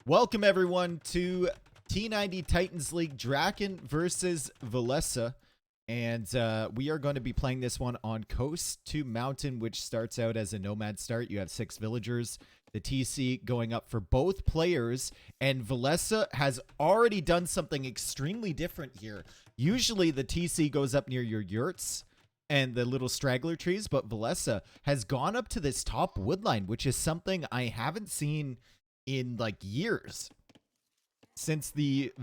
Welcome everyone to T90 Titans League Dracken versus Villese. And we are going to be playing this one on Coast to Mountain, which starts out as a nomad start. You have 6 villagers. The TC going up for both players. And Villese has already done something extremely different here. Usually the TC goes up near your yurts and the little straggler trees, but Villese has gone up to this top woodline, which is something I haven't seen in like years, since the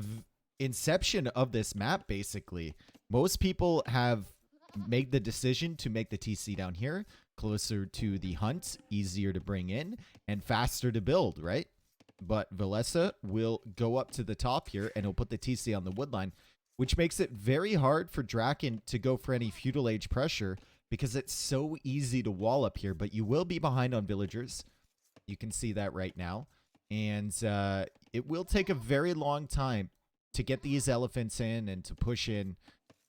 inception of this map. Basically, most people have made the decision to make the TC down here closer to the hunt, easier to bring in and faster to build, right? But Villese will go up to the top here and he'll put the TC on the woodline, which makes it very hard for Dracken to go for any feudal age pressure because it's so easy to wall up here. But you will be behind on villagers. You can see that right now. And it will take a very long time to get these elephants in and to push in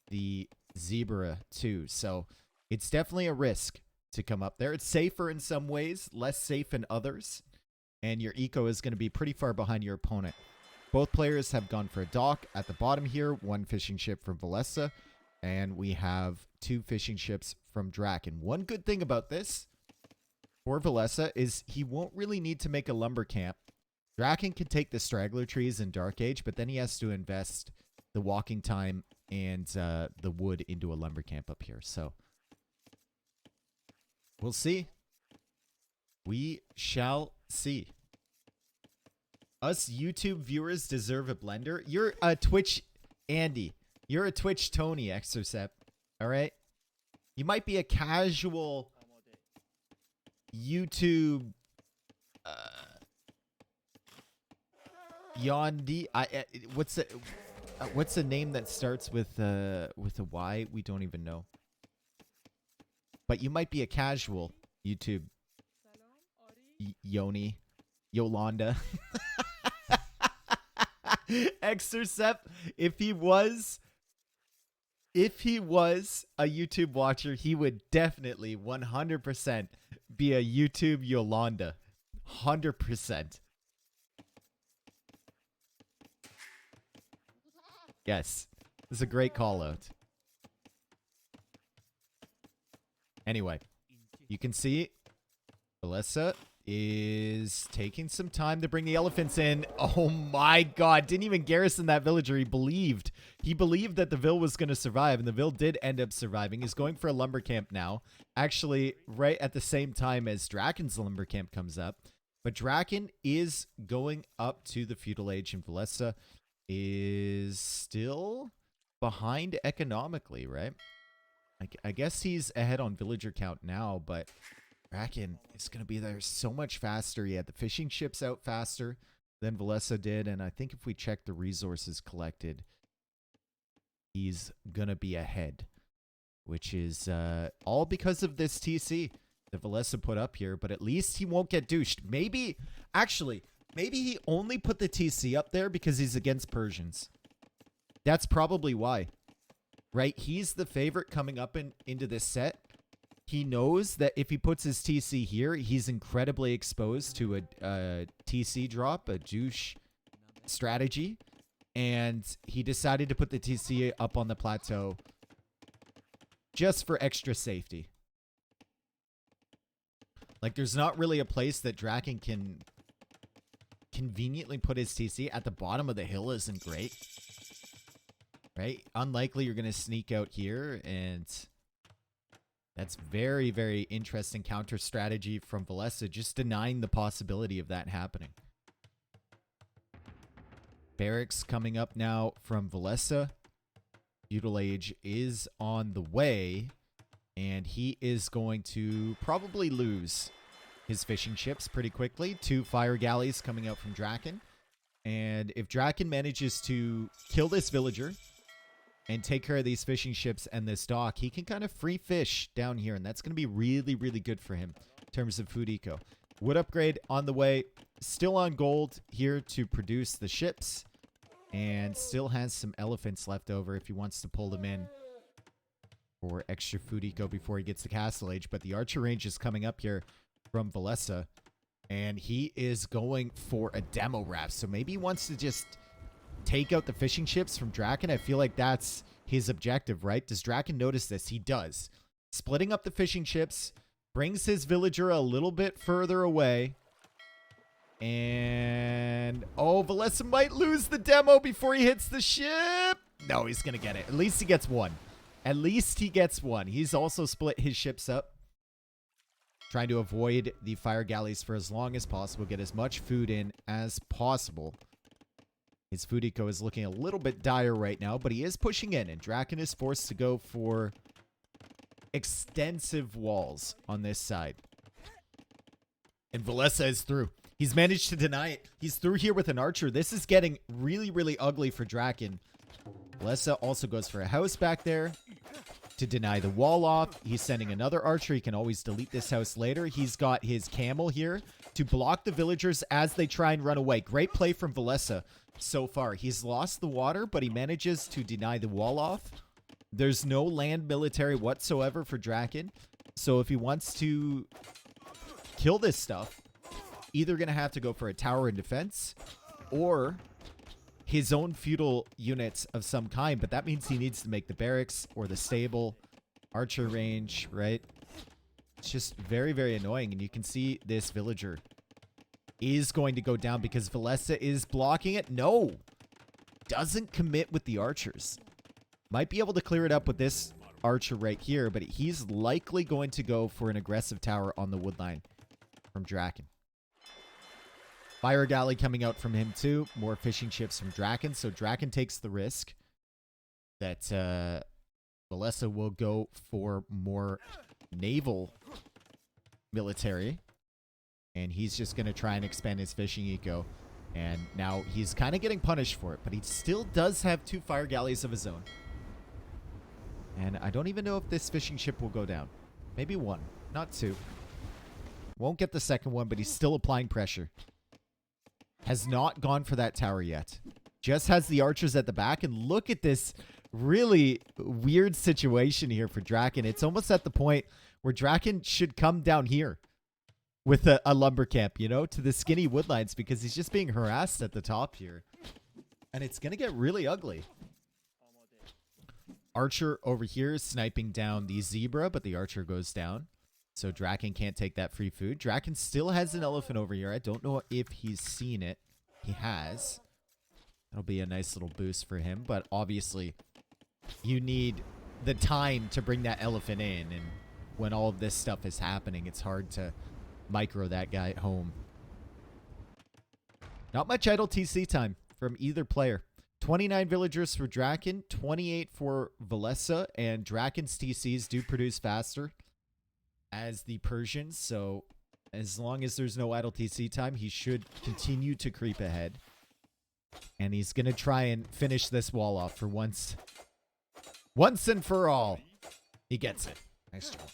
the zebra too. So it's definitely a risk to come up there. It's safer in some ways, less safe in others. And your eco is going to be pretty far behind your opponent. Both players have gone for a dock at the bottom here. 1 fishing ship from Villese. And we have 2 fishing ships from Dracken. One good thing about this for Villese is he won't really need to make a lumber camp. Dracken can take the straggler trees in Dark Age, but then he has to invest the walking time and the wood into a lumber camp up here. So we'll see. We shall see. Us YouTube viewers deserve a blender. You're a Twitch Andy. You're a Twitch Tony, Exercept. All right? You might be a casual YouTube Yondi. What's the name that starts with a Y? We don't even know. But you might be a casual YouTube Yoni. Yolanda. Exercept, if he was a YouTube watcher, he would definitely 100% be a YouTube Yolanda. 100%. Yes. This is a great call out. Anyway, you can see Villese is taking some time to bring the elephants in. Oh my god, didn't even garrison that villager. He believed that the Vill was going to survive, and the Vill did end up surviving. He's going for a lumber camp now, actually right at the same time as Dracken's lumber camp comes up. But Dracken is going up to the feudal age, and Villese is still behind economically, right? I guess he's ahead on villager count now, but Dracken is going to be there so much faster. He had the fishing ships out faster than Villese did, and I think if we check the resources collected, he's going to be ahead, which is all because of this TC that Villese put up here, but at least he won't get douched. Maybe he only put the TC up there because he's against Persians. That's probably why, right? He's the favorite coming up into this set. He knows that if he puts his TC here, he's incredibly exposed to a TC drop, a douche strategy. And he decided to put the TC up on the plateau just for extra safety. Like, there's not really a place that Dracken can conveniently put his TC. At the bottom of the hill isn't great, right? Unlikely you're going to sneak out here, and that's very, very interesting counter strategy from Villese, just denying the possibility of that happening. Barracks coming up now from Villese. Feudal Age is on the way, and he is going to probably lose his fishing ships pretty quickly. 2 fire galleys coming out from Dracken. And if Dracken manages to kill this villager and take care of these fishing ships and this dock, he can kind of free fish down here, and that's going to be really, really good for him in terms of food eco. Wood upgrade on the way. Still on gold here to produce the ships, and still has some elephants left over if he wants to pull them in for extra food eco before he gets to Castle Age. But the archer range is coming up here from Villese, And he is going for a demo wrap. So maybe he wants to just take out the fishing ships from Dracken. I feel like that's his objective, right? Does Dracken notice this? He does. Splitting up the fishing ships brings his villager a little bit further away. And oh, Villese might lose the demo before he hits the ship. No, he's going to get it. At least he gets one. At least he gets one. He's also split his ships up, trying to avoid the fire galleys for as long as possible, get as much food in as possible. His food eco is looking a little bit dire right now, but he is pushing in, and Dracken is forced to go for extensive walls on this side. And Villese is through. He's managed to deny it. He's through here with an archer. This is getting really, really ugly for Dracken. Villese also goes for a house back there to deny the wall off. He's sending another archer. He can always delete this house later. He's got his camel here to block the villagers as they try and run away. Great play from Villese so far. He's lost the water, but he manages to deny the wall off. There's no land military whatsoever for Dracken. So if he wants to kill this stuff, either going to have to go for a tower in defense or his own feudal units of some kind. But that means he needs to make the barracks or the stable, archer range, right? It's just very, very annoying. And you can see this villager is going to go down because Villese is blocking it. No, doesn't commit with the archers. Might be able to clear it up with this archer right here, but he's likely going to go for an aggressive tower on the wood line from Dracken. Fire galley coming out from him too. More fishing ships from Dracken. So Dracken takes the risk that Villese will go for more naval military. And he's just going to try and expand his fishing eco. And now he's kind of getting punished for it. But he still does have 2 fire galleys of his own. And I don't even know if this fishing ship will go down. Maybe 1, not 2. Won't get the second one, but he's still applying pressure. Has not gone for that tower yet. Just has the archers at the back. And look at this really weird situation here for Dracken. It's almost at the point where Dracken should come down here with a lumber camp, you know, to the skinny woodlines, because he's just being harassed at the top here. And it's going to get really ugly. Archer over here is sniping down the zebra, but the archer goes down. So Dracken can't take that free food. Dracken still has an elephant over here. I don't know if he's seen it. He has. That'll be a nice little boost for him. But obviously, you need the time to bring that elephant in. And when all of this stuff is happening, it's hard to micro that guy at home. Not much idle TC time from either player. 29 villagers for Dracken, 28 for Villese, and Drakken's TCs do produce faster as the Persians, so as long as there's no idle TC time, he should continue to creep ahead. And he's going to try and finish this wall off for once. Once and for all. He gets it. Nice job.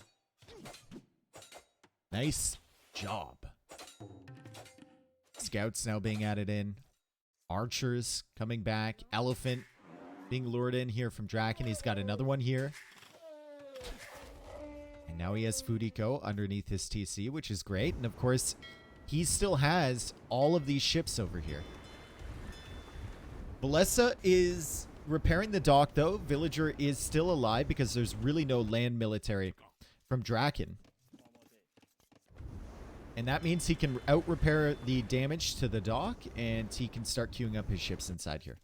Nice job. Scouts now being added in. Archers coming back. Elephant being lured in here from Dracken. He's got another one here. And now he has food eco underneath his TC, which is great. And of course, he still has all of these ships over here. Villese is repairing the dock, though. Villager is still alive because there's really no land military from Dracken. And that means he can out-repair the damage to the dock, and he can start queuing up his ships inside here.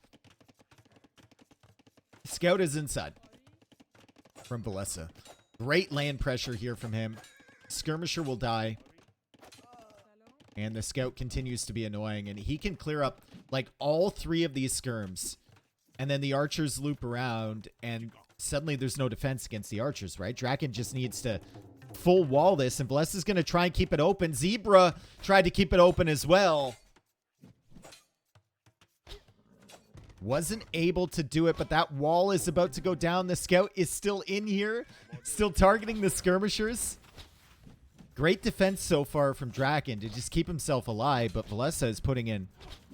Scout is inside from Villese. Great land pressure here from him. Skirmisher will die. And the scout continues to be annoying, and he can clear up like all 3 of these skirms. And then the archers loop around, and suddenly there's no defense against the archers, right? Dracken just needs to full wall this, and Villese is going to try and keep it open. Zebra tried to keep it open as well. Wasn't able to do it, but that wall is about to go down. The scout is still in here, still targeting the skirmishers. Great defense so far from Dracken to just keep himself alive, but Villese is putting in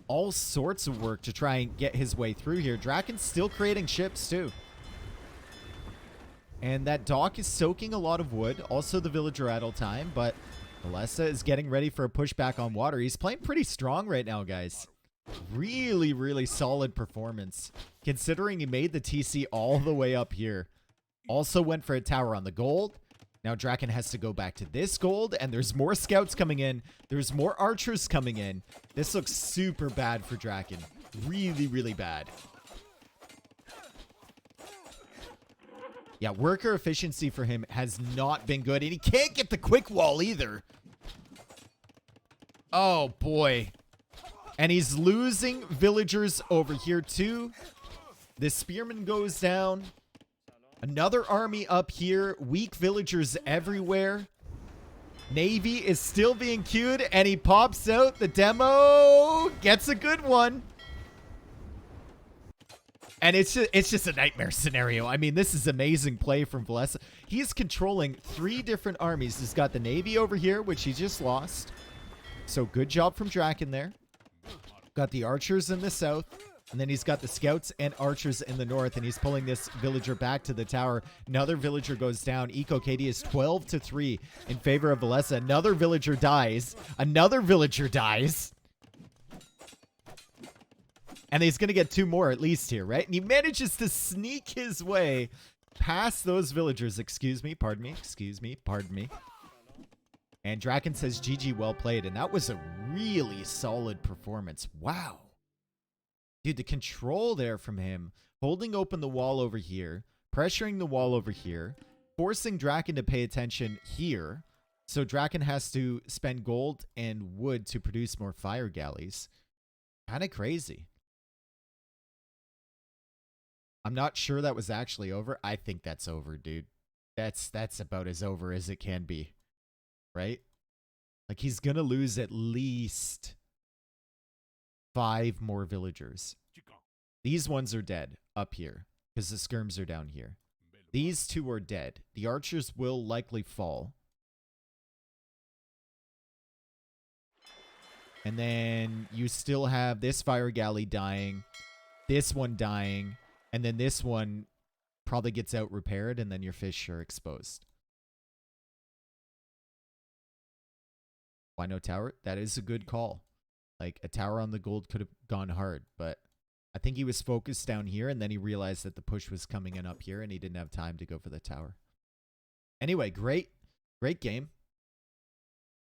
all sorts of work to try and get his way through here. Drakken's still creating ships too. And that dock is soaking a lot of wood. Also the villager idle time, but Villese is getting ready for a pushback on water. He's playing pretty strong right now, guys. Really, really solid performance, considering he made the TC all the way up here. Also went for a tower on the gold. Now Dracken has to go back to this gold, and there's more scouts coming in. There's more archers coming in. This looks super bad for Dracken. Really, really bad. Yeah, worker efficiency for him has not been good, and he can't get the quick wall either. Oh, boy. And he's losing villagers over here, too. The spearman goes down. Another army up here. Weak villagers everywhere. Navy is still being queued, and he pops out the demo. Gets a good one. And it's just a nightmare scenario. I mean, this is amazing play from Villese. He's controlling 3 different armies. He's got the Navy over here, which he just lost. So good job from Dracken there. Got the archers in the south. And then he's got the scouts and archers in the north. And he's pulling this villager back to the tower. Another villager goes down. Eco KD is 12-3 in favor of Villese. Another villager dies. Another villager dies. And he's going to get 2 more at least here, right? And he manages to sneak his way past those villagers. Excuse me, pardon me, excuse me, pardon me. And Dracken says, GG, well played. And that was a really solid performance. Wow. Dude, the control there from him, holding open the wall over here, pressuring the wall over here, forcing Dracken to pay attention here. So Dracken has to spend gold and wood to produce more fire galleys. Kind of crazy. I'm not sure that was actually over. I think that's over, dude. That's about as over as it can be. Right? Like, he's gonna lose at least 5 more villagers. These ones are dead up here because the skirms are down here. These 2 are dead. The archers will likely fall. And then you still have this fire galley dying, this one dying, and then this one probably gets out repaired, and then your fish are exposed. Why no tower? That is a good call. Like, a tower on the gold could have gone hard, but I think he was focused down here, and then he realized that the push was coming in up here, and he didn't have time to go for the tower. Anyway, great game.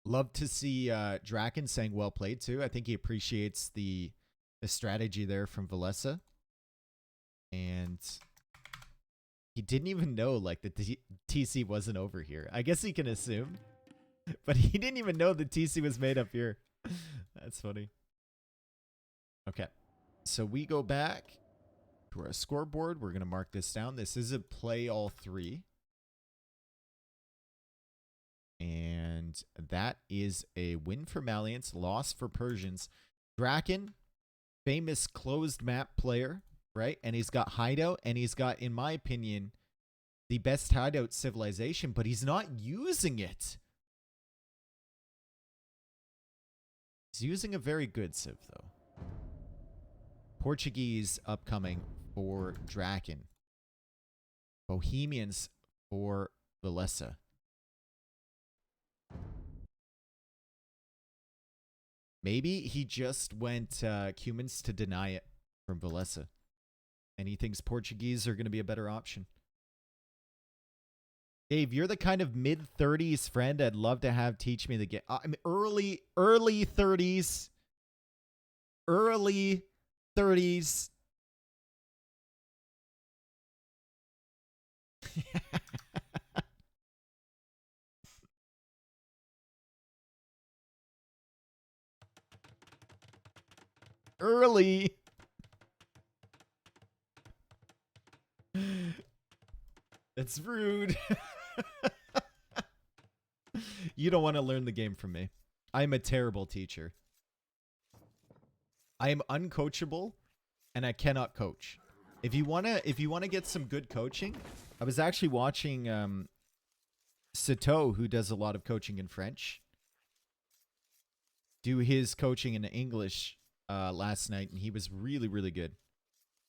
Love to see Dracken saying well played, too. I think he appreciates the strategy there from Villese. And he didn't even know, like, the TC wasn't over here. I guess he can assume. But he didn't even know the TC was made up here. That's funny. Okay. So we go back to our scoreboard. We're going to mark this down. This is a play all 3. And that is a win for Malians, loss for Persians. Dracken, famous closed map player, right? And he's got hideout, and he's got, in my opinion, the best hideout civilization, but he's not using it. He's using a very good civ, though. Portuguese upcoming for Dracken. Bohemians for Villese. Maybe he just went Cumans to deny it from Villese. And he thinks Portuguese are going to be a better option. Dave, you're the kind of mid-30s friend I'd love to have teach me the game. I mean, early 30s. Early 30s. Early. That's rude. You don't want to learn the game from me. I'm a terrible teacher. I am uncoachable, and I cannot coach. If you wanna get some good coaching, I was actually watching Sato, who does a lot of coaching in French, do his coaching in English last night, and he was really, really good.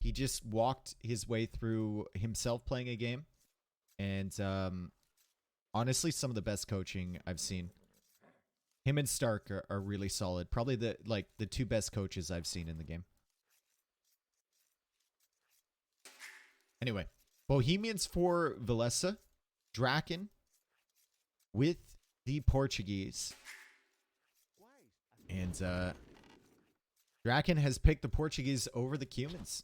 He just walked his way through himself playing a game, and honestly, some of the best coaching I've seen. Him and Stark are really solid. Probably the two best coaches I've seen in the game. Anyway, Bohemians for Villese, Dracken with the Portuguese. And Dracken has picked the Portuguese over the Cumans.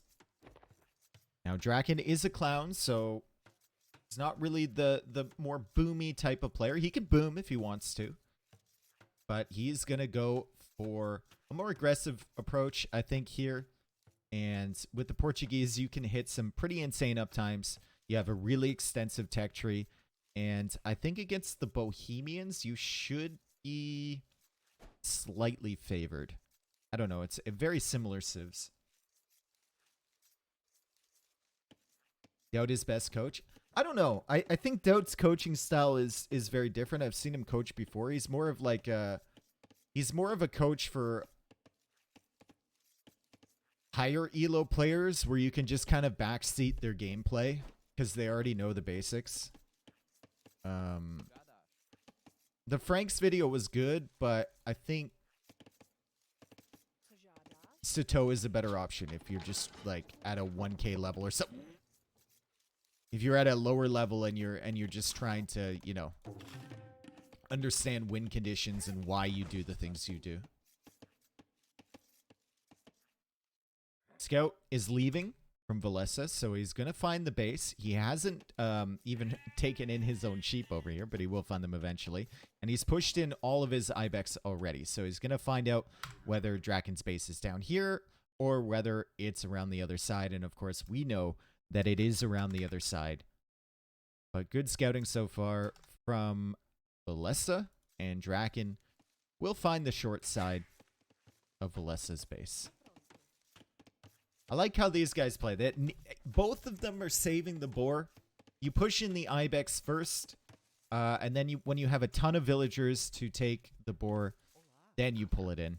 Now, Dracken is a clown, so he's not really the more boomy type of player. He can boom if he wants to. But he's going to go for a more aggressive approach, I think, here. And with the Portuguese, you can hit some pretty insane uptimes. You have a really extensive tech tree. And I think against the Bohemians, you should be slightly favored. I don't know. It's a very similar civs. Doubt is best coach. I don't know. I think Doubt's coaching style is very different. I've seen him coach before. He's more of like he's more of a coach for higher elo players where you can just kind of backseat their gameplay because they already know the basics. The Frank's video was good, but I think Sato is a better option if you're just like at a 1K level or something. If you're at a lower level and you're just trying to, you know, understand win conditions and why you do the things you do. Scout is leaving from Villese, so he's going to find the base. He hasn't even taken in his own sheep over here, but he will find them eventually. And he's pushed in all of his ibex already, so he's going to find out whether Dracken's base is down here or whether it's around the other side. And of course, we know that it is around the other side. But good scouting so far from Villese, and Dracken will find the short side of Villese's base. I like how these guys play. Both of them are saving the boar. You push in the ibex first, and then when you have a ton of villagers to take the boar, then you pull it in.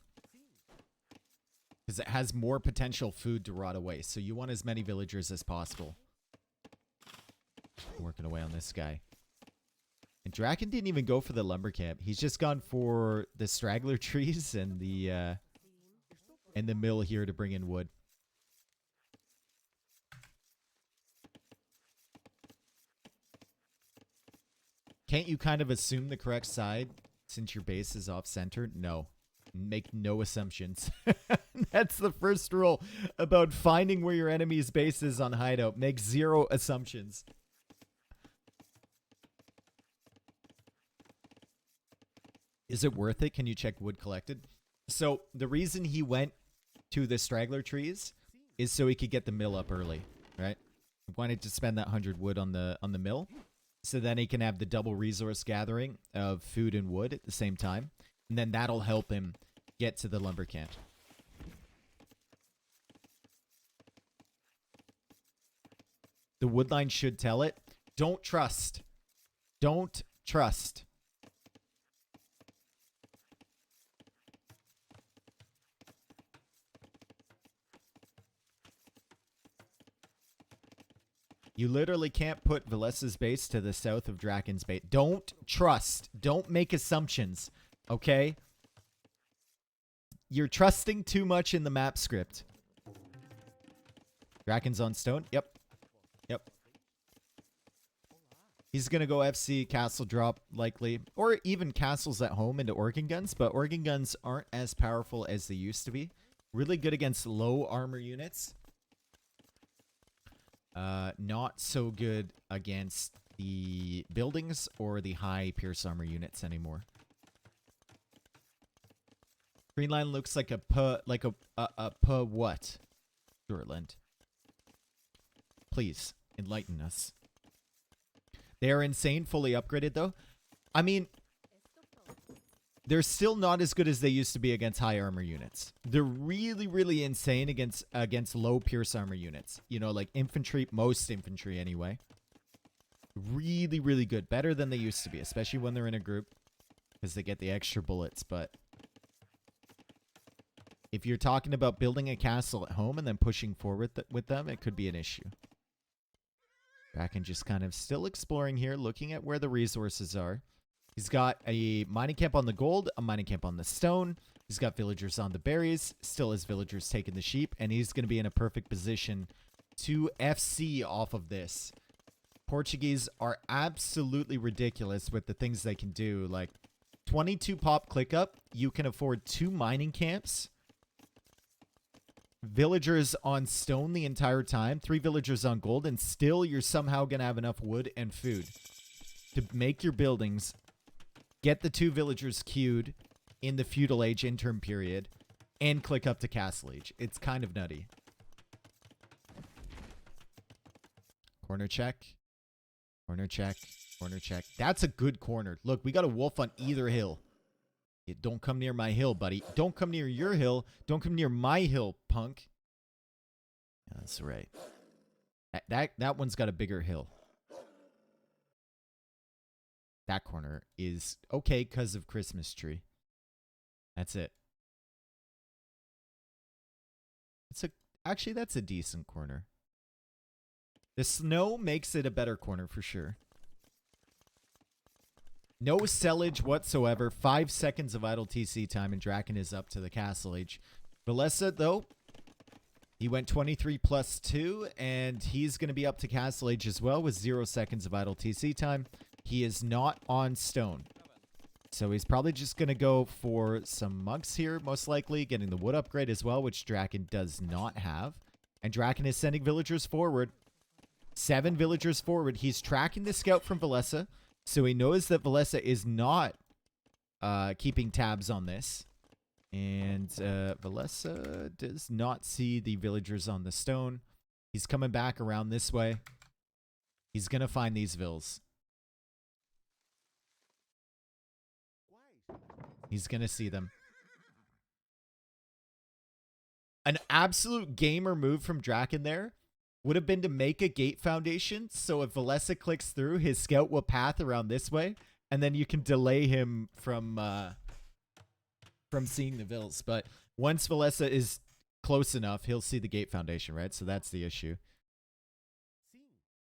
Because it has more potential food to rot away. So you want as many villagers as possible. Working away on this guy. And Dracken didn't even go for the lumber camp. He's just gone for the straggler trees and the mill here to bring in wood. Can't you kind of assume the correct side since your base is off-center? No. Make no assumptions. That's the first rule about finding where your enemy's base is on hideout. Make zero assumptions. Is it worth it? Can you check wood collected? So the reason he went to the straggler trees is so he could get the mill up early, right? He wanted to spend that 100 wood on the mill, so then he can have the double resource gathering of food and wood at the same time. And then that'll help him get to the lumber camp. The wood line should tell it. Don't trust. Don't trust. You literally can't put Villese's base to the south of Dracken's base. Don't trust. Don't make assumptions. Okay? You're trusting too much in the map script. Dracken's on stone. Yep. Yep. He's going to go FC castle drop likely. Or even castles at home into organ guns. But organ guns aren't as powerful as they used to be. Really good against low armor units. Not so good against the buildings or the high pierce armor units anymore. Green line looks like a what? Shortland. Please, enlighten us. They are insane, fully upgraded though. I mean, they're still not as good as they used to be against high armor units. They're really, really insane against low pierce armor units. You know, like infantry, most infantry anyway. Really, really good. Better than they used to be, especially when they're in a group. Because they get the extra bullets, but if you're talking about building a castle at home and then pushing forward with them, it could be an issue. Dracken just kind of still exploring here, looking at where the resources are. He's got a mining camp on the gold, a mining camp on the stone. He's got villagers on the berries, still has villagers taking the sheep, and he's going to be in a perfect position to FC off of this. Portuguese are absolutely ridiculous with the things they can do. Like 22 pop click up, you can afford 2 mining camps. Villagers on stone the entire time, 3 villagers on gold, and still you're somehow going to have enough wood and food to make your buildings, get the 2 villagers queued in the feudal age interim period, and click up to castle age. It's kind of nutty. Corner check. Corner check. Corner check. That's a good corner. Look, we got a wolf on either hill. Don't come near my hill, buddy. Don't come near your hill. Don't come near my hill, punk. Yeah, that's right. That one's got a bigger hill. That corner is okay because of Christmas tree. That's it. Actually, that's a decent corner. The snow makes it a better corner for sure. No sellage whatsoever. 5 seconds of idle TC time, and Dracken is up to the castle age. Villese, though, he went 23 plus 2, and he's going to be up to castle age as well with 0 seconds of idle TC time. He is not on stone. So he's probably just going to go for some monks here, most likely, getting the wood upgrade as well, which Dracken does not have. And Dracken is sending villagers forward. 7 villagers forward. He's tracking the scout from Villese, so he knows that Villese is not keeping tabs on this. And Villese does not see the villagers on the stone. He's coming back around this way. He's going to find these vills. He's going to see them. An absolute gamer move from Dracken there would have been to make a gate foundation, so if Villese clicks through, his scout will path around this way, and then you can delay him from seeing the vills. But once Villese is close enough, he'll see the gate foundation, right? So that's the issue.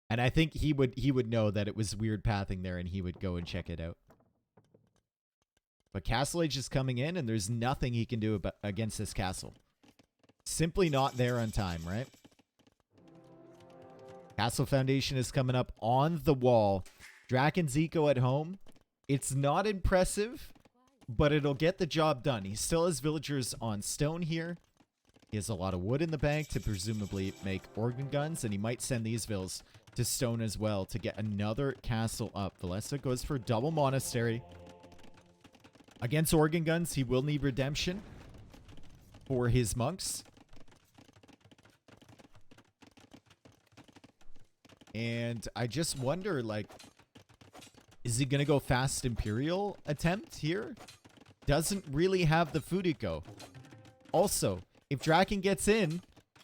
And I think he would know that it was weird pathing there, and he would go and check it out. But Castle Age is coming in, and there's nothing he can do against this castle. Simply not there on time, right? Castle Foundation is coming up on the wall. Dracken's eco at home. It's not impressive, but it'll get the job done. He still has villagers on stone here. He has a lot of wood in the bank to presumably make organ guns, and he might send these vills to stone as well to get another castle up. Villese goes for double monastery. Against organ guns, he will need redemption for his monks. And I just wonder, like, is he going to go fast Imperial attempt here? Doesn't really have the food eco. Also, if Dracken gets in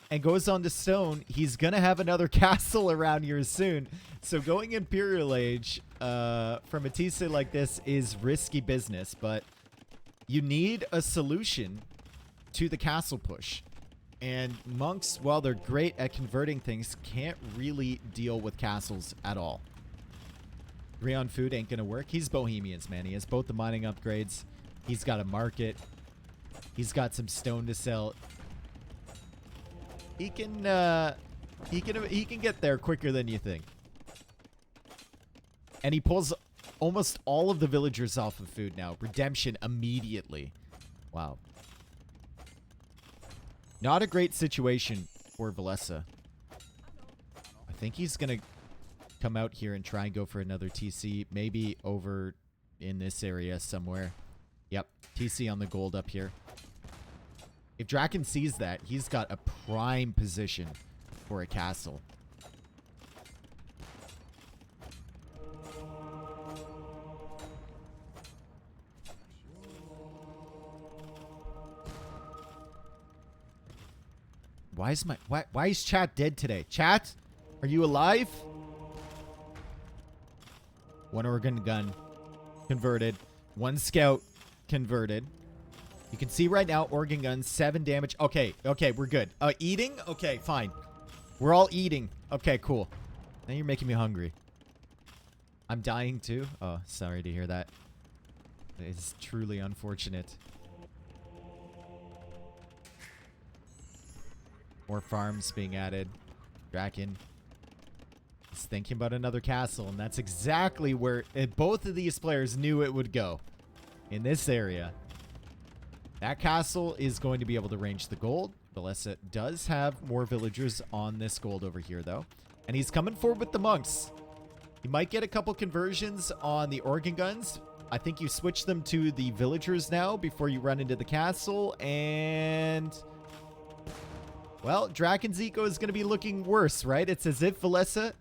and goes on to stone, he's going to have another castle around here soon. So going Imperial Age from a TC like this is risky business, but you need a solution to the castle push. And monks, while they're great at converting things, can't really deal with castles at all. 3 on food ain't gonna work. He's Bohemians, man. He has both the mining upgrades. He's got a market. He's got some stone to sell. He can get there quicker than you think. And he pulls almost all of the villagers off of food now. Redemption immediately. Wow. Not a great situation for Villese. I think he's going to come out here and try and go for another TC. Maybe over in this area somewhere. Yep. TC on the gold up here. If Dracken sees that, he's got a prime position for a castle. Why is chat dead today? Chat, are you alive? 1 organ gun converted. 1 scout converted. You can see right now, organ guns, 7 damage. Okay, we're good. Eating? Okay, fine. We're all eating. Okay, cool. Now you're making me hungry. I'm dying too. Oh, sorry to hear that. It's truly unfortunate. More farms being added. Dracken is thinking about another castle, and that's exactly where both of these players knew it would go. In this area. That castle is going to be able to range the gold. Villese does have more villagers on this gold over here, though. And he's coming forward with the monks. He might get a couple conversions on the organ guns. I think you switch them to the villagers now before you run into the castle. And... well, Drakken's eco is going to be looking worse, right? It's as if Villese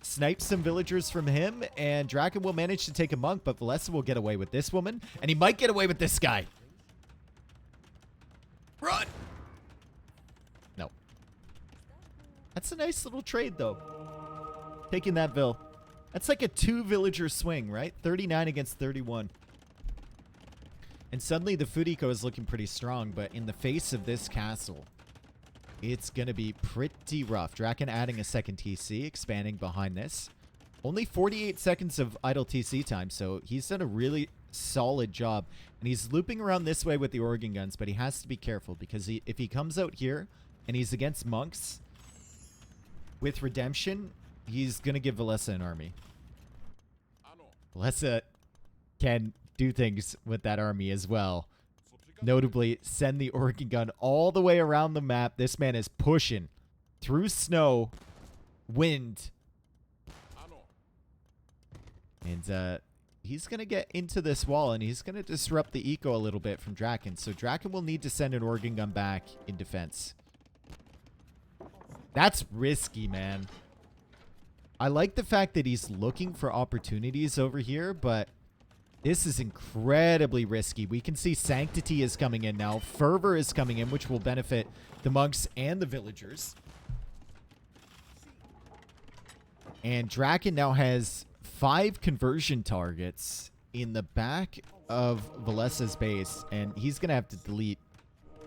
snipes some villagers from him, and Dracken will manage to take a monk, but Villese will get away with this woman, and he might get away with this guy. Run! No. That's a nice little trade, though. Taking that Vill. That's like a 2-villager swing, right? 39 against 31. And suddenly the food eco is looking pretty strong, but in the face of this castle, it's going to be pretty rough. Dracken adding a second TC, expanding behind this. Only 48 seconds of idle TC time, so he's done a really solid job. And he's looping around this way with the organ guns, but he has to be careful because if he comes out here and he's against monks with redemption, he's going to give Villese an army. Villese can do things with that army as well. Notably, send the organ gun all the way around the map. This man is pushing through snow, wind. And he's going to get into this wall, and he's going to disrupt the eco a little bit from Dracken. So Dracken will need to send an organ gun back in defense. That's risky, man. I like the fact that he's looking for opportunities over here, but this is incredibly risky. We can see Sanctity is coming in now. Fervor is coming in, which will benefit the monks and the villagers. And Dracken now has 5 conversion targets in the back of Villese's base, and he's going to have to delete,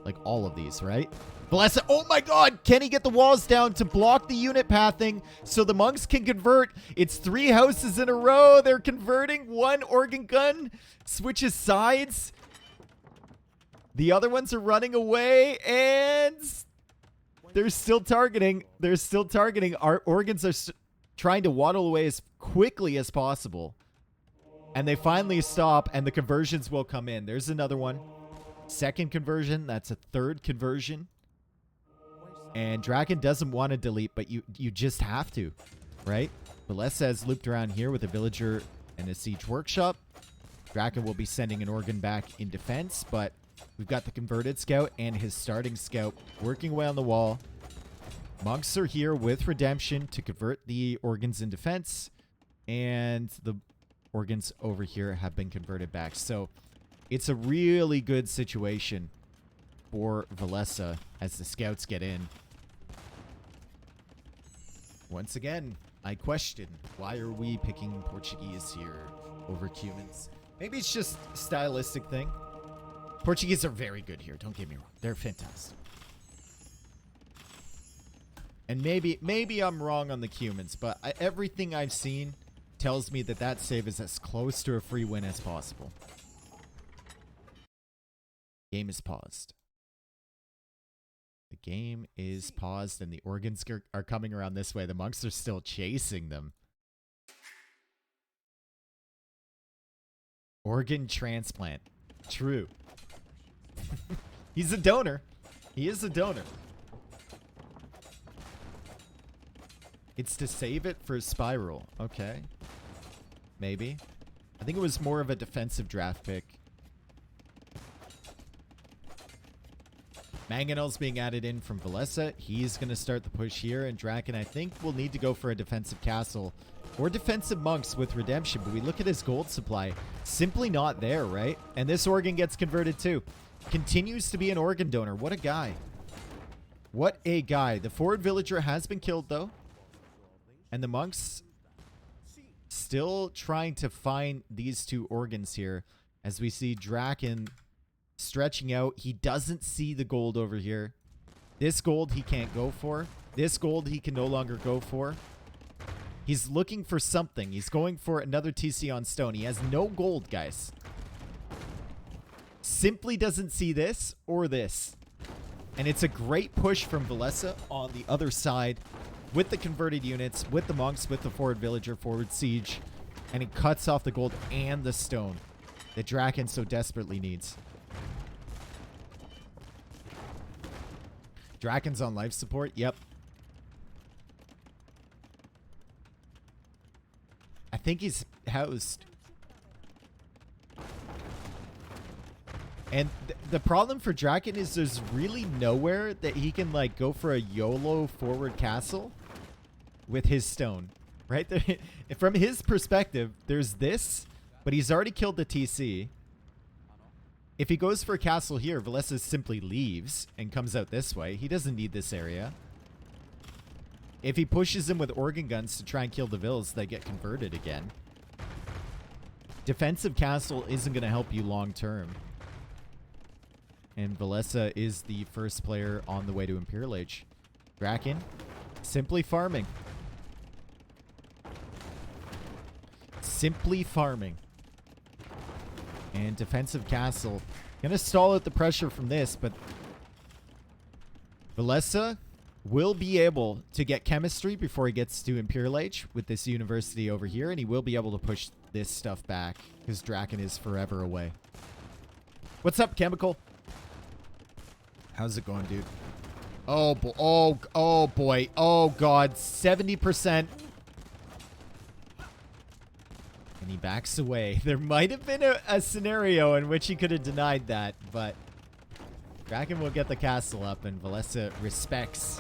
like, all of these, right? Villese, oh my god! Can he get the walls down to block the unit pathing so the monks can convert? It's 3 houses in a row. They're converting. 1 organ gun switches sides. The other ones are running away, and they're still targeting. They're still targeting. Our organs are trying to waddle away as quickly as possible. And they finally stop, and the conversions will come in. There's another one. Second conversion. That's a 3rd conversion. And Dracken doesn't want to delete, but you just have to, right? Villese has looped around here with a villager and a siege workshop. Dracken will be sending an organ back in defense, but we've got the converted scout and his starting scout working away on the wall. Monks are here with redemption to convert the organs in defense, and the organs over here have been converted back. So it's a really good situation for Villese as the scouts get in. Once again, I question, why are we picking Portuguese here over Cumans? Maybe it's just a stylistic thing. Portuguese are very good here, don't get me wrong. They're fantastic. And maybe I'm wrong on the Cumans, but everything I've seen tells me that that save is as close to a free win as possible. Game is paused. The game is paused, and the organs are coming around this way. The monks are still chasing them. Organ transplant. True. He's a donor. He is a donor. It's to save it for Spiral. Okay. Maybe. I think it was more of a defensive draft pick. Mangonel's being added in from Villese. He's going to start the push here. And Dracken, I think, will need to go for a defensive castle or defensive monks with redemption. But we look at his gold supply. Simply not there, right? And this organ gets converted too. Continues to be an organ donor. What a guy. What a guy. The forward villager has been killed, though. And the monks still trying to find these 2 organs here. As we see Dracken stretching out. He doesn't see the gold over here. This gold he can't go for. This gold he can no longer go for. He's looking for something. He's going for another TC on stone. He has no gold, guys. simply doesn't see this or this. And it's a great push from Villese on the other side with the converted units, with the monks, with the forward villager, forward siege. And he cuts off the gold and the stone that Dracken so desperately needs. Drakken's on life support. Yep. I think he's housed. And the problem for Dracken is there's really nowhere that he can, like, go for a YOLO forward castle with his stone. Right? From his perspective, there's this, but he's already killed the TC. If he goes for a castle here, Villese simply leaves and comes out this way. He doesn't need this area. If he pushes him with organ guns to try and kill the vills, they get converted again. Defensive castle isn't going to help you long term. And Villese is the first player on the way to Imperial Age. Dracken, simply farming. Simply farming. And defensive castle. Gonna stall out the pressure from this, but Villese will be able to get chemistry before he gets to Imperial Age with this university over here, and he will be able to push this stuff back because Dracken is forever away. What's up, Chemical? How's it going, dude? Oh, oh boy. Oh, God. 70%. And he backs away. There might have been a scenario in which he could have denied that, but Dracken will get the castle up, and Villese respects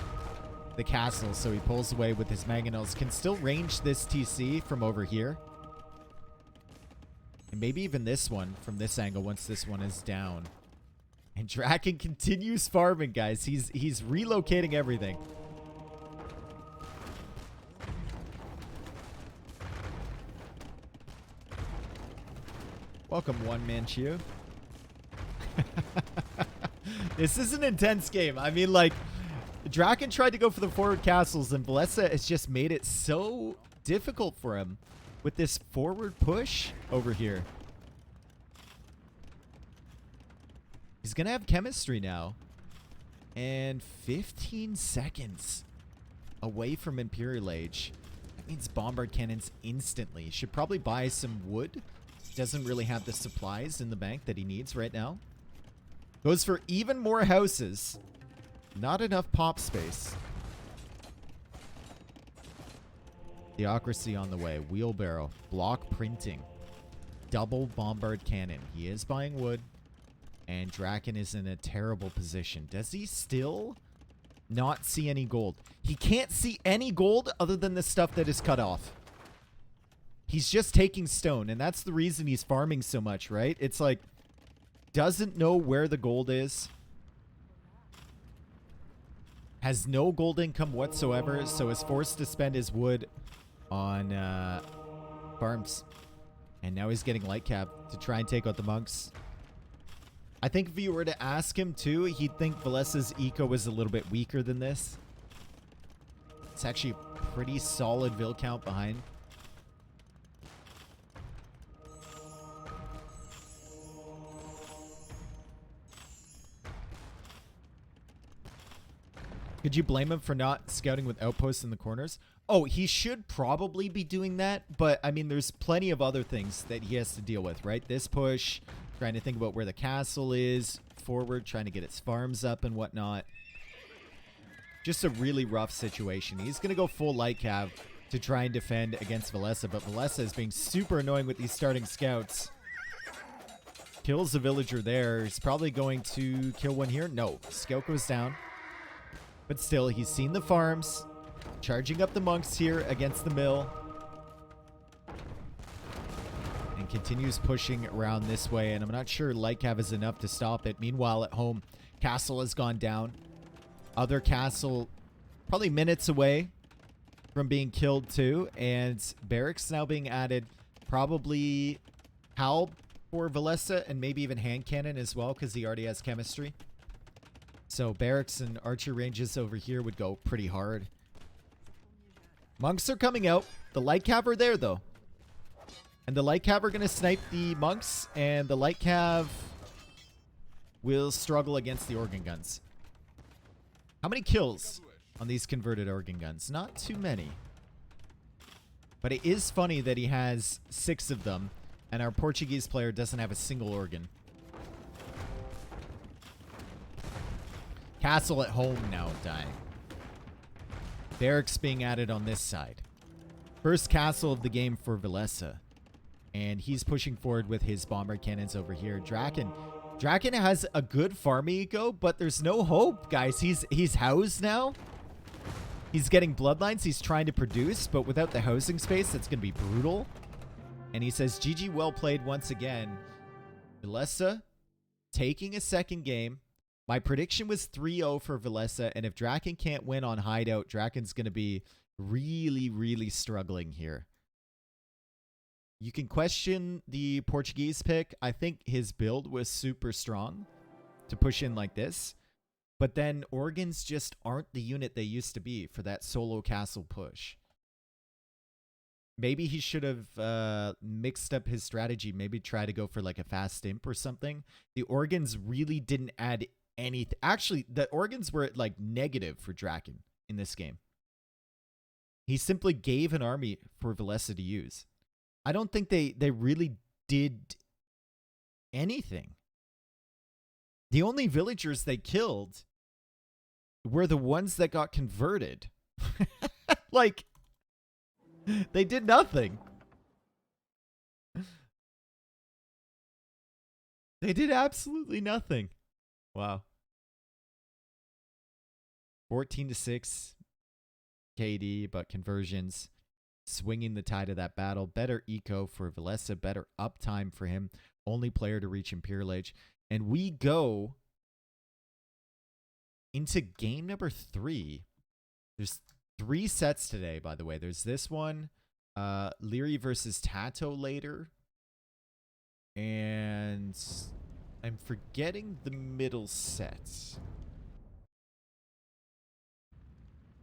the castle, so he pulls away with his mangonels. Can still range this TC from over here. And maybe even this one from this angle once this one is down. And Dracken continues farming, guys. He's relocating everything. Welcome, One Man Chew. This is an intense game. I mean, like, Dracken tried to go for the forward castles, and Villese has just made it so difficult for him with this forward push over here. He's going to have chemistry now. And 15 seconds away from Imperial Age. That means bombard cannons instantly. Should probably buy some wood. Doesn't really have the supplies in the bank that he needs right now. Goes for even more houses. Not enough pop space. Theocracy on the way. Wheelbarrow. Block printing. Double bombard cannon. He is buying wood. And Dracken is in a terrible position. Does he still not see any gold? He can't see any gold other than the stuff that is cut off. He's just taking stone, and that's the reason he's farming so much, right? It's like, doesn't know where the gold is. Has no gold income whatsoever, so is forced to spend his wood on farms. And now he's getting light cap to try and take out the monks. I think if you were to ask him too, he'd think Villese's eco was a little bit weaker than this. It's actually a pretty solid Vill count behind. Could you blame him for not scouting with outposts in the corners? Oh, he should probably be doing that, but I mean, there's plenty of other things that he has to deal with, right? This push, trying to think about where the castle is, forward, trying to get its farms up and whatnot. Just a really rough situation. He's going to go full light cav to try and defend against Villese, but Villese is being super annoying with these starting scouts. Kills the villager there. He's probably going to kill one here. No, scout goes down. But still, he's seen the farms. Charging up the monks here against the mill. And continues pushing around this way. And I'm not sure light cav is enough to stop it. Meanwhile, at home, castle has gone down. Other castle probably minutes away from being killed too. And barracks now being added. Probably Hal for Villese and maybe even hand cannon as well because he already has chemistry. So barracks and archer ranges over here would go pretty hard. Monks are coming out. The light cav are there though. And the light cav are going to snipe the monks. And the light cav will struggle against the organ guns. How many kills on these converted organ guns? Not too many. But it is funny that he has 6 of them, and our Portuguese player doesn't have a single organ. Castle at home now dying. Barracks being added on this side. First castle of the game for Villese. And he's pushing forward with his bomber cannons over here. Dracken has a good farm eco, but there's no hope, guys. He's housed now. He's getting bloodlines. He's trying to produce, but without the housing space, that's going to be brutal. And he says, GG, well played once again. Villese taking a second game. My prediction was 3-0 for Villese, and if Dracken can't win on Hideout, Drakken's going to be really, really struggling here. You can question the Portuguese pick. I think his build was super strong to push in like this. But then organs just aren't the unit they used to be for that solo castle push. Maybe he should have mixed up his strategy. Maybe try to go for like a fast imp or something. The organs really didn't add anything. Actually, the organs were like negative for Dracken in this game. He simply gave an army for Villese to use. I don't think they really did anything. The only villagers they killed were the ones that got converted. Like, they did nothing. They did absolutely nothing. Wow. 14-6 KD, but conversions swinging the tide of that battle. Better eco for Villese, better uptime for him. Only player to reach Imperial Age. And we go into game number 3. There's 3 sets today, by the way. There's this one, Leary versus Tato later. And I'm forgetting the middle set.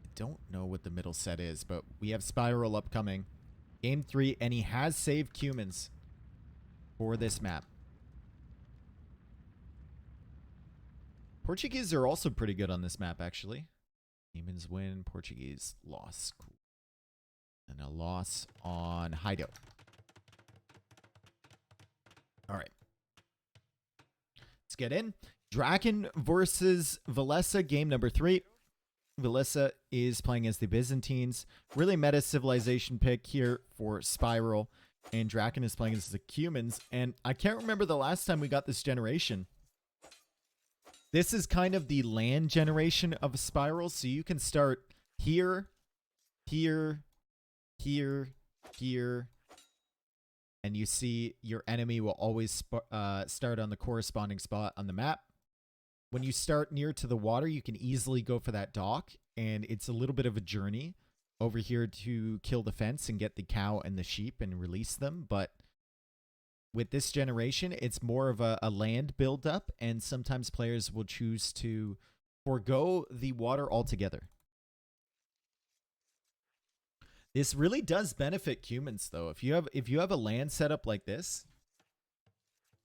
I don't know what the middle set is, but we have Spiral upcoming. Game 3, and he has saved Cumans for this map. Portuguese are also pretty good on this map, actually. Humans win, Portuguese loss. Cool. And a loss on Hideout. All right. Let's get in. Dracken versus Villese, game number 3. Villese is playing as the Byzantines. Really meta civilization pick here for Spiral. And Dracken is playing as the Cumans. And I can't remember the last time we got this generation. This is kind of the land generation of a Spiral. So you can start here, here, here, here. And you see your enemy will always start on the corresponding spot on the map. When you start near to the water, you can easily go for that dock. And it's a little bit of a journey over here to kill the fence and get the cow and the sheep and release them. But with this generation, it's more of a land buildup. And sometimes players will choose to forego the water altogether. This really does benefit Cumans, though. If you have a land setup like this,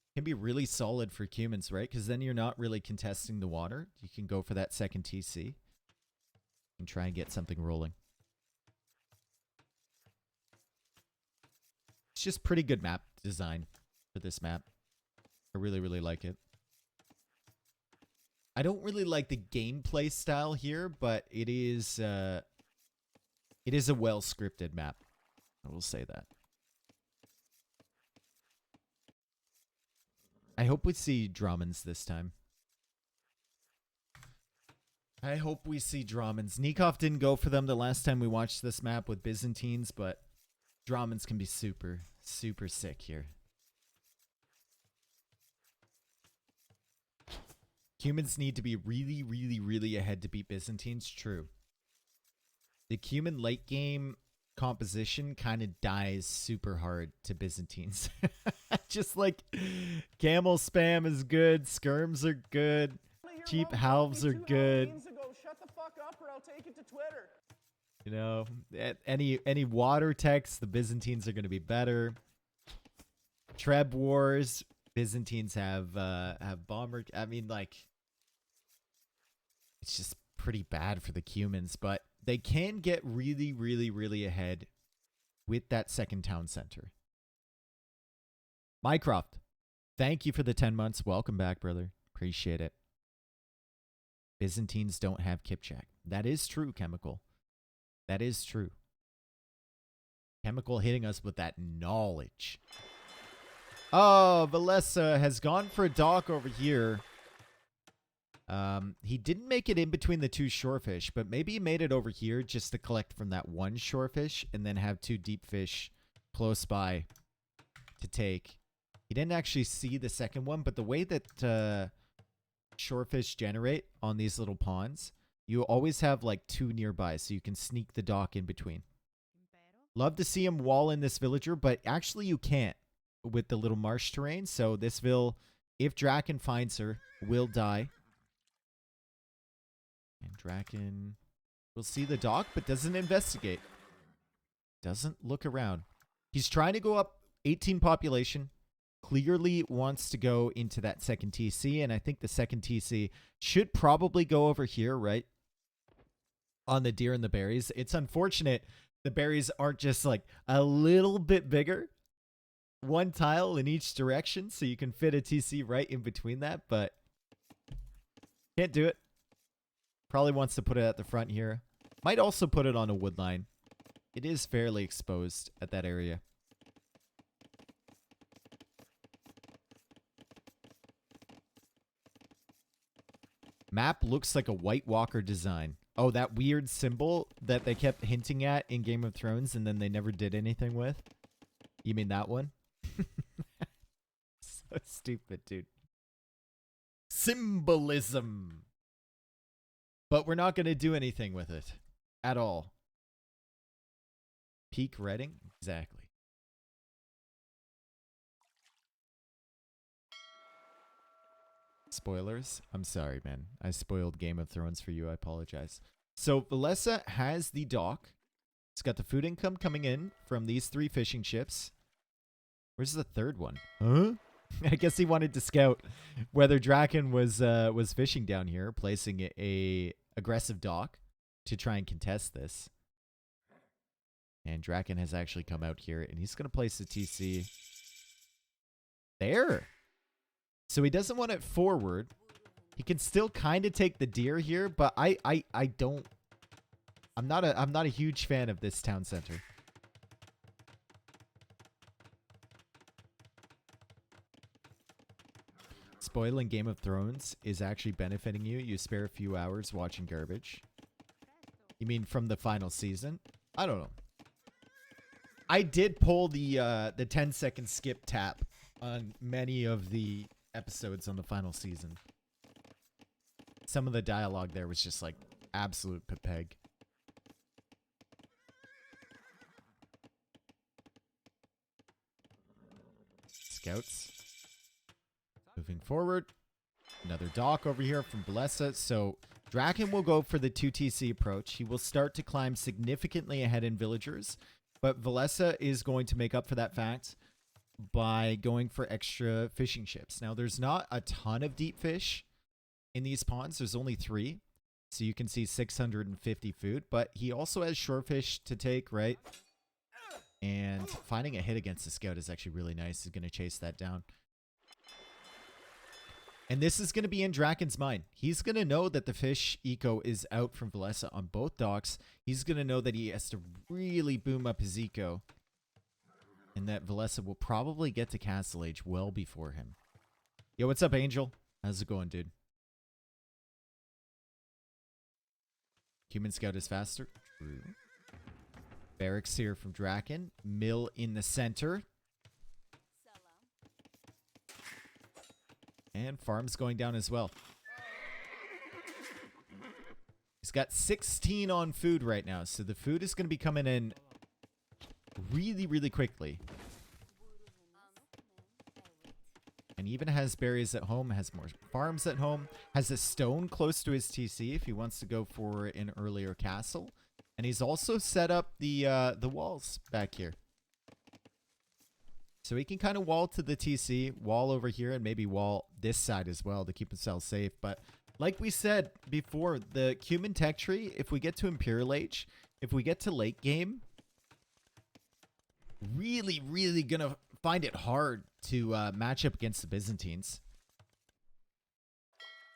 it can be really solid for Cumans, right? Because then you're not really contesting the water. You can go for that second TC and try and get something rolling. It's just pretty good map design for this map. I really, really like it. I don't really like the gameplay style here, but it is a well-scripted map. I will say that. I hope we see Dramans this time. I hope we see Dramans. Nikov didn't go for them the last time we watched this map with Byzantines, but Dramans can be super, super sick here. Cumans need to be really, really, really ahead to beat Byzantines. True. The Cuman late game composition kind of dies super hard to Byzantines. Just like camel spam is good, skirms are good, cheap halves are good. Shut the fuck up or I'll take it to Twitter. You know, any water techs, the Byzantines are going to be better. Treb wars, Byzantines have bomber. I mean, like, it's just pretty bad for the Cumans, but they can get really, really, really ahead with that second town center. Mycroft, thank you for the 10 months. Welcome back, brother. Appreciate it. Byzantines don't have Kipchak. That is true, Chemical. That is true. Chemical hitting us with that knowledge. Oh, Villese has gone for a dock over here. He didn't make it in between the two shorefish, but maybe he made it over here just to collect from that one shorefish and then have two deep fish close by to take. He didn't actually see the second one, but the way that shorefish generate on these little ponds, you always have like two nearby, so you can sneak the dock in between. Love to see him wall in this villager, but actually you can't with the little marsh terrain. So this will, if Dracken finds her, will die. And Dracken will see the dock, but doesn't investigate. Doesn't look around. He's trying to go up 18 population. Clearly wants to go into that second TC, and I think the second TC should probably go over here, right? On the deer and the berries. It's unfortunate the berries aren't just like a little bit bigger. One tile in each direction, so you can fit a TC right in between that, but can't do it. Probably wants to put it at the front here. Might also put it on a wood line. It is fairly exposed at that area. Map looks like a White Walker design. Oh, that weird symbol that they kept hinting at in Game of Thrones and then they never did anything with? You mean that one? So stupid, dude. Symbolism. But we're not going to do anything with it. At all. Peak Reading? Exactly. Spoilers? I'm sorry, man. I spoiled Game of Thrones for you. I apologize. So, Villese has the dock. It's got the food income coming in from these 3 fishing ships. Where's the third one? Huh? I guess he wanted to scout whether Dracken was fishing down here, placing a aggressive dock to try and contest this. And Dracken has actually come out here, and he's going to place the TC there. So he doesn't want it forward. He can still kind of take the deer here, but I don't. I'm not a huge fan of this town center. Spoiling Game of Thrones is actually benefiting you. You spare a few hours watching garbage. You mean from the final season? I don't know. I did pull the 10-second skip tap on many of the episodes on the final season. Some of the dialogue there was just like absolute pepeg. Scouts. Moving forward. Another dock over here from Villese. So Dracken will go for the 2TC approach. He will start to climb significantly ahead in villagers. But Villese is going to make up for that fact by going for extra fishing ships. Now, there's not a ton of deep fish in these ponds. There's only 3. So you can see 650 food. But he also has shorefish to take, right? And finding a hit against the scout is actually really nice. He's going to chase that down. And this is going to be in Dracken's mind. He's going to know that the fish eco is out from Villese on both docks. He's going to know that he has to really boom up his eco. And that Villese will probably get to Castle Age well before him. Yo, what's up, Angel? How's it going, dude? Human Scout is faster. True. Barracks here from Dracken. Mill in the center. And farm's going down as well. He's got 16 on food right now. So the food is going to be coming in really, really quickly. And even has berries at home. Has more farms at home. Has a stone close to his TC if he wants to go for an earlier castle. And he's also set up the walls back here. So he can kind of wall to the TC, wall over here, and maybe wall this side as well to keep himself safe. But like we said before, the Cumin tech tree, if we get to Imperial Age, if we get to late game, really, really going to find it hard to match up against the Byzantines.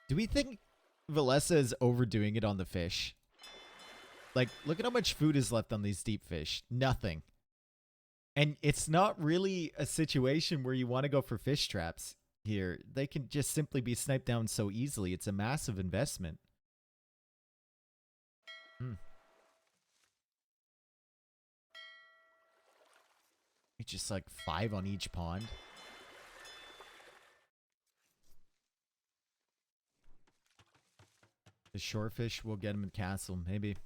Do we think Villese is overdoing it on the fish? Like, look at how much food is left on these deep fish. Nothing. And it's not really a situation where you want to go for fish traps here. They can just simply be sniped down so easily. It's a massive investment. It's just like 5 on each pond. The shorefish will get him in castle, maybe.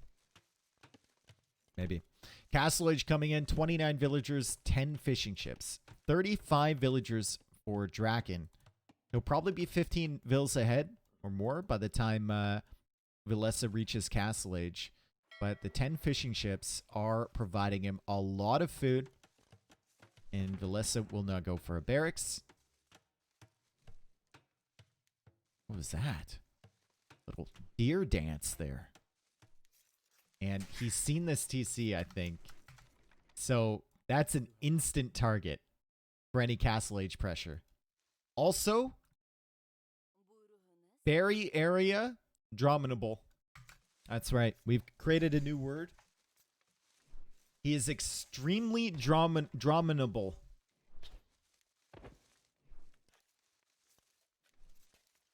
Maybe. Castle Age coming in, 29 villagers, 10 fishing ships. 35 villagers for Dracken. He'll probably be 15 vills ahead or more by the time Villese reaches Castle Age. But the 10 fishing ships are providing him a lot of food. And Villese will now go for a barracks. What was that? Little deer dance there. And he's seen this TC, I think. So that's an instant target for any Castle Age pressure. Also, berry area, drominable. That's right. We've created a new word. He is extremely drominable.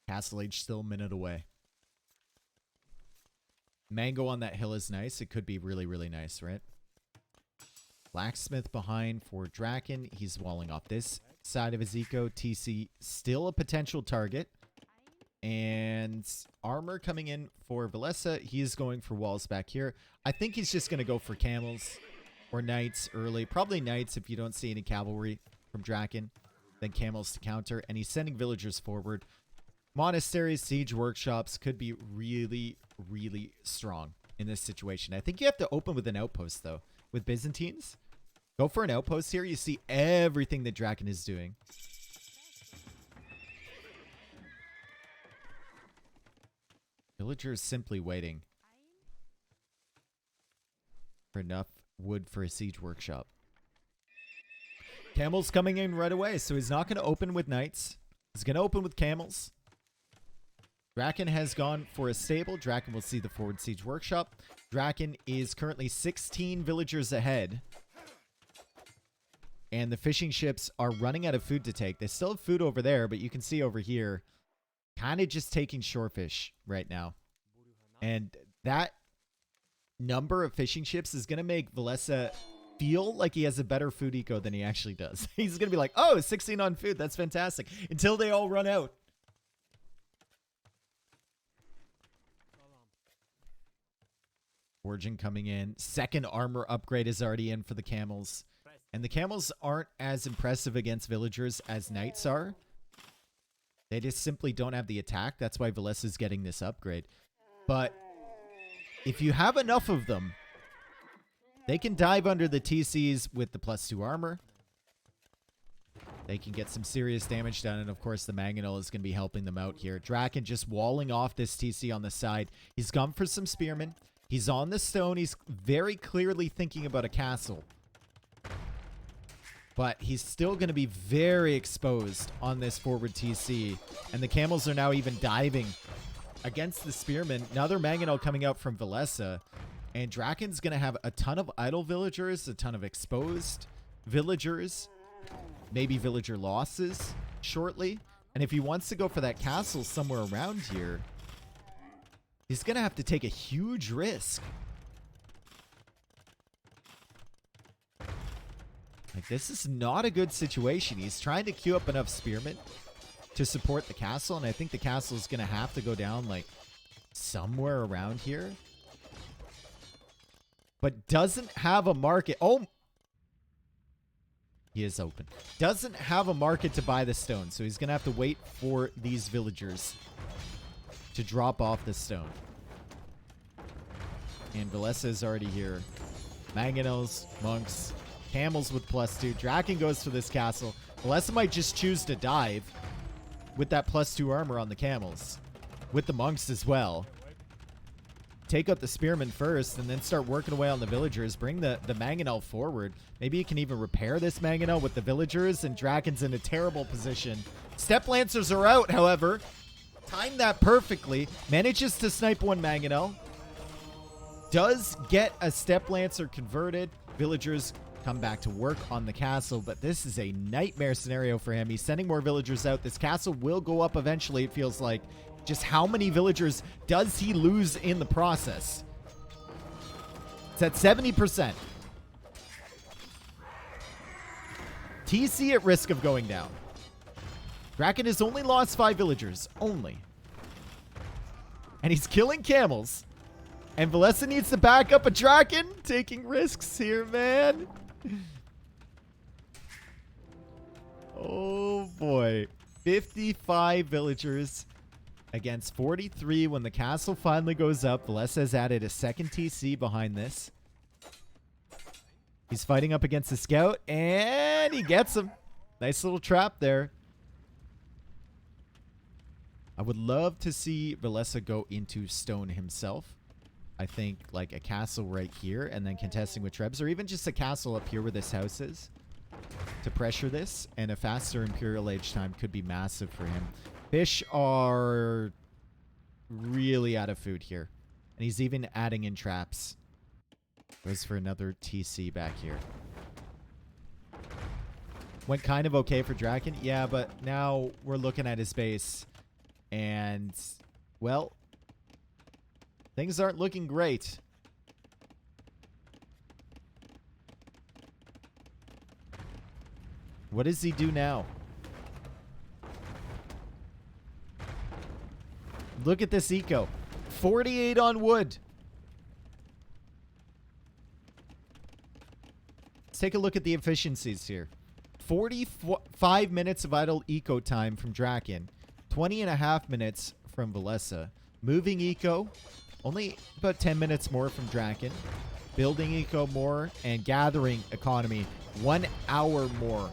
Castle Age still a minute away. Mango on that hill is nice. It could be really, really nice, right? Blacksmith behind for Dracken. He's walling off this side of his eco. TC still a potential target. And armor coming in for Villese. He is going for walls back here. I think he's just going to go for camels or knights early. Probably knights if you don't see any cavalry from Dracken. Then camels to counter. And he's sending villagers forward. Monasteries, siege workshops could be really, really strong in this situation. I think you have to open with an outpost, though. With Byzantines, go for an outpost here. You see everything that Dracken is doing. Villagers simply waiting for enough wood for a siege workshop. Camels coming in right away, so he's not going to open with knights. He's going to open with camels. Dracken has gone for a stable. Dracken will see the forward siege workshop. Dracken is currently 16 villagers ahead. And the fishing ships are running out of food to take. They still have food over there, but you can see over here, kind of just taking shorefish right now. And that number of fishing ships is going to make Villese feel like he has a better food eco than he actually does. He's going to be like, oh, 16 on food. That's fantastic. Until they all run out. Forging coming in. Second armor upgrade is already in for the camels. And the camels aren't as impressive against villagers as knights are. They just simply don't have the attack. That's why Villese is getting this upgrade. But if you have enough of them, they can dive under the TCs with the +2 armor. They can get some serious damage done. And of course, the Mangonel is going to be helping them out here. Dracken just walling off this TC on the side. He's gone for some spearmen. He's on the stone. He's very clearly thinking about a castle. But he's still going to be very exposed on this forward TC. And the camels are now even diving against the spearmen. Another Mangonel coming out from Villese. And Drakken's going to have a ton of idle villagers, a ton of exposed villagers, maybe villager losses shortly. And if he wants to go for that castle somewhere around here, he's going to have to take a huge risk. Like, this is not a good situation. He's trying to queue up enough spearmen to support the castle, and I think the castle is going to have to go down, like, somewhere around here. But doesn't have a market. Oh! He is open. Doesn't have a market to buy the stone, so he's going to have to wait for these villagers to drop off the stone. And Villese is already here. Mangonels, monks, Camels with +2. Dracken goes for this castle. Villese might just choose to dive with that +2 armor on the camels. With the monks as well. Take out the spearmen first and then start working away on the villagers. Bring the mangonel forward. Maybe you can even repair this mangonel with the villagers, and Dracken's in a terrible position. Step Lancers are out, however. Timed that perfectly. Manages to snipe one mangonel. Does get a Step Lancer converted. Villagers come back to work on the castle, but this is a nightmare scenario for him. He's sending more villagers out. This castle will go up eventually, it feels like. Just how many villagers does he lose in the process? It's at 70%. TC at risk of going down. Dracken has only lost 5 villagers. Only. And he's killing camels. And Villese needs to back up a Dracken. Taking risks here, man. Oh, boy. 55 villagers against 43 when the castle finally goes up. Villese has added a second TC behind this. He's fighting up against the scout, and he gets him. Nice little trap there. I would love to see Villese go into stone himself. I think like a castle right here and then contesting with Trebs, or even just a castle up here where this house is to pressure this, and a faster Imperial Age time could be massive for him. Fish are really out of food here, and he's even adding in traps. Goes for another TC back here. Went kind of okay for Dracken. Yeah, but now we're looking at his base, and, well, things aren't looking great. What does he do now? Look at this eco. 48 on wood. Let's take a look at the efficiencies here. 45 minutes of idle eco time from Dracken. 20.5 minutes from Villese. Moving eco, only about 10 minutes more from Dracken. Building eco more, and gathering economy 1 hour more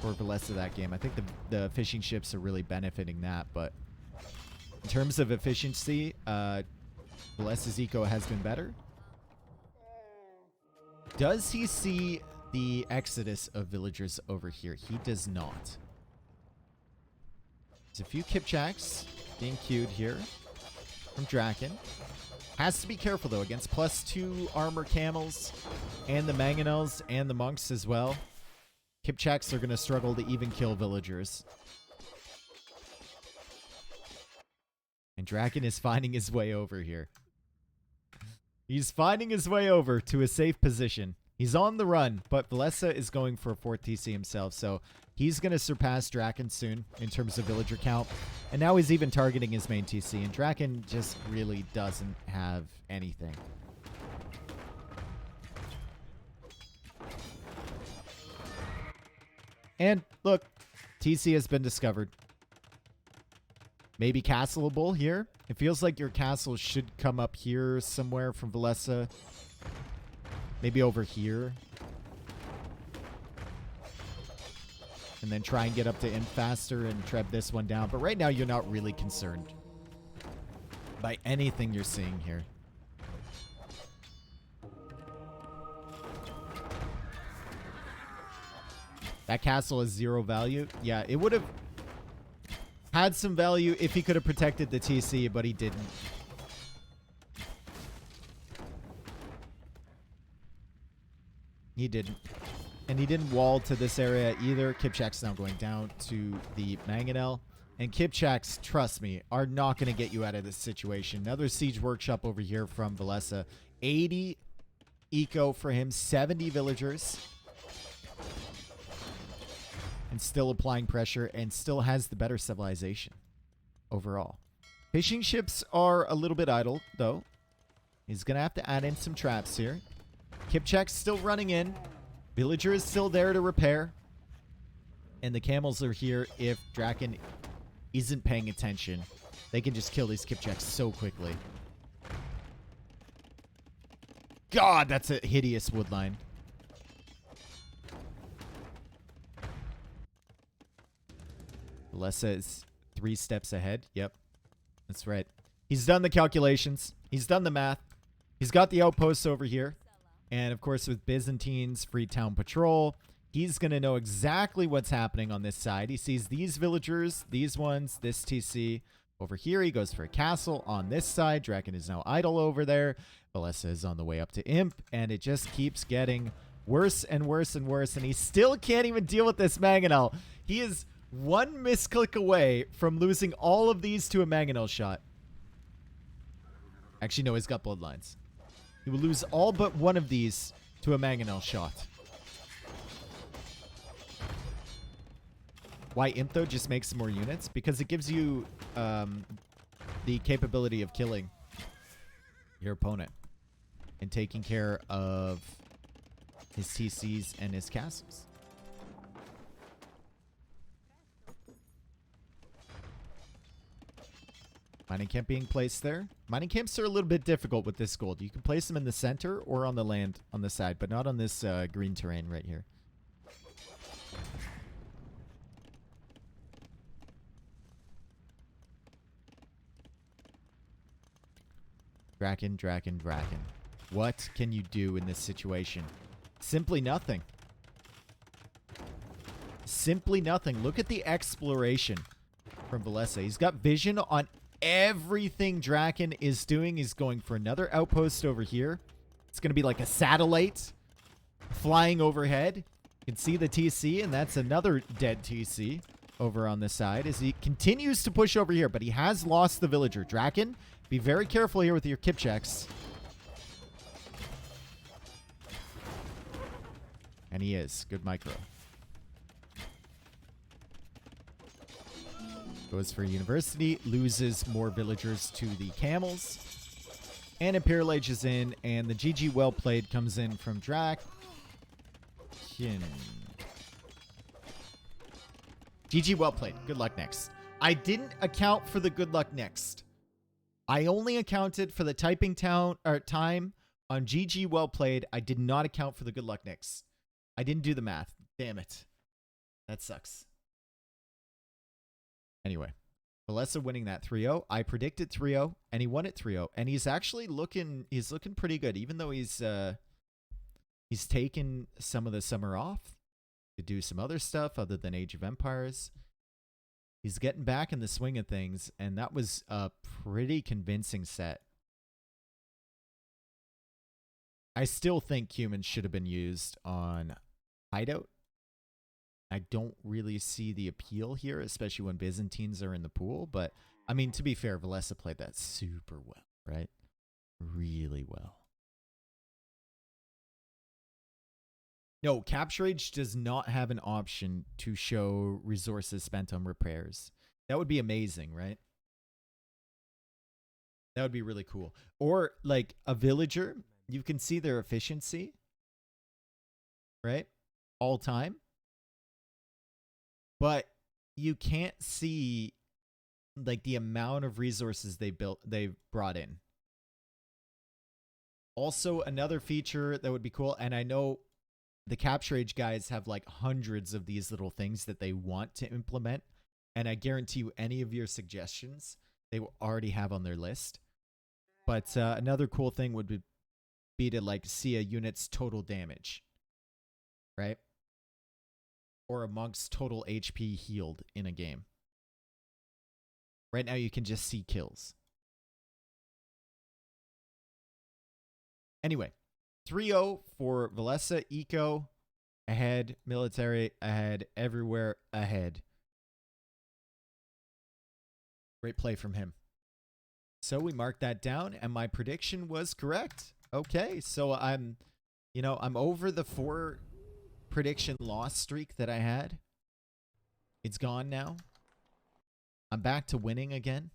for Villese that game. I think the fishing ships are really benefiting that, but in terms of efficiency, Villese's eco has been better. Does he see the exodus of villagers over here? He does not. There's a few Kipchaks being queued here from Dracken. Has to be careful, though, against +2 armor camels and the mangonels and the monks as well. Kipchaks are going to struggle to even kill villagers. And Dracken is finding his way over here. He's finding his way over to a safe position. He's on the run, but Villese is going for a 4th TC himself, so he's going to surpass Dracken soon in terms of villager count. And now he's even targeting his main TC, and Dracken just really doesn't have anything. And look, TC has been discovered. Maybe castleable here. It feels like your castle should come up here somewhere from Villese. Maybe over here. And then try and get up to in faster and treb this one down. But right now you're not really concerned by anything you're seeing here. That castle has 0 value. Yeah, it would have had some value if he could have protected the TC, but he didn't. He didn't. And he didn't wall to this area either. Kipchak's now going down to the mangonel. And Kipchaks, trust me, are not going to get you out of this situation. Another siege workshop over here from Villese. 80 eco for him. 70 villagers. And still applying pressure, and still has the better civilization overall. Fishing ships are a little bit idle, though. He's going to have to add in some traps here. Kipchak's still running in. Villager is still there to repair. And the camels are here if Dracken isn't paying attention. They can just kill these Kipchaks so quickly. God, that's a hideous wood line. Villese is 3 steps ahead. Yep. That's right. He's done the calculations. He's done the math. He's got the outposts over here. And, of course, with Byzantines, Freetown Patrol, he's going to know exactly what's happening on this side. He sees these villagers, these ones, this TC. Over here, he goes for a castle on this side. Dracken is now idle over there. Villese is on the way up to Imp. And it just keeps getting worse and worse and worse. And he still can't even deal with this Mangonel. He is 1 misclick away from losing all of these to a Mangonel shot. Actually, no, he's got bloodlines. He will lose all but 1 of these to a Mangonel shot. Why Imp, though, just makes some more units? Because it gives you the capability of killing your opponent and taking care of his TCs and his castles. Mining camp being placed there. Mining camps are a little bit difficult with this gold. You can place them in the center or on the land on the side, but not on this green terrain right here. Dracken, Dracken, Dracken. What can you do in this situation? Simply nothing. Simply nothing. Look at the exploration from Villese. He's got vision on everything Dracken is doing. He's going for another outpost over here. It's going to be like a satellite flying overhead. You can see the TC, and that's another dead TC over on the side as he continues to push over here, but he has lost the villager. Dracken, be very careful here with your kip checks. And he is. Good micro. Goes for university, loses more villagers to the camels. And Imperial Age is in, and the GG well played comes in from Dracken. GG well played. Good luck next. I didn't account for the good luck next. I only accounted for the typing time on GG well played. I did not account for the good luck next. I didn't do the math. Damn it. That sucks. Anyway, Villese winning that 3-0. I predicted 3-0, and he won it 3-0. And he's actually looking pretty good, even though he's taken some of the summer off to do some other stuff other than Age of Empires. He's getting back in the swing of things, and that was a pretty convincing set. I still think humans should have been used on Hideout. I don't really see the appeal here, especially when Byzantines are in the pool. But, I mean, to be fair, Villese played that super well, right? Really well. No, Capture Age does not have an option to show resources spent on repairs. That would be amazing, right? That would be really cool. Or, like, a villager, you can see their efficiency, right? All time. But you can't see, like, the amount of resources they've brought in. Also, another feature that would be cool, and I know the Capture Age guys have like hundreds of these little things that they want to implement, and I guarantee you any of your suggestions they will already have on their list. But another cool thing would be to like see a unit's total damage, right? Or amongst total HP healed in a game. Right now you can just see kills. Anyway, 3-0 for Villese. Eco ahead, military ahead, everywhere ahead. Great play from him. So we marked that down, and my prediction was correct. Okay, so I'm over the 4 prediction loss streak that I had. It's gone now. I'm back to winning again.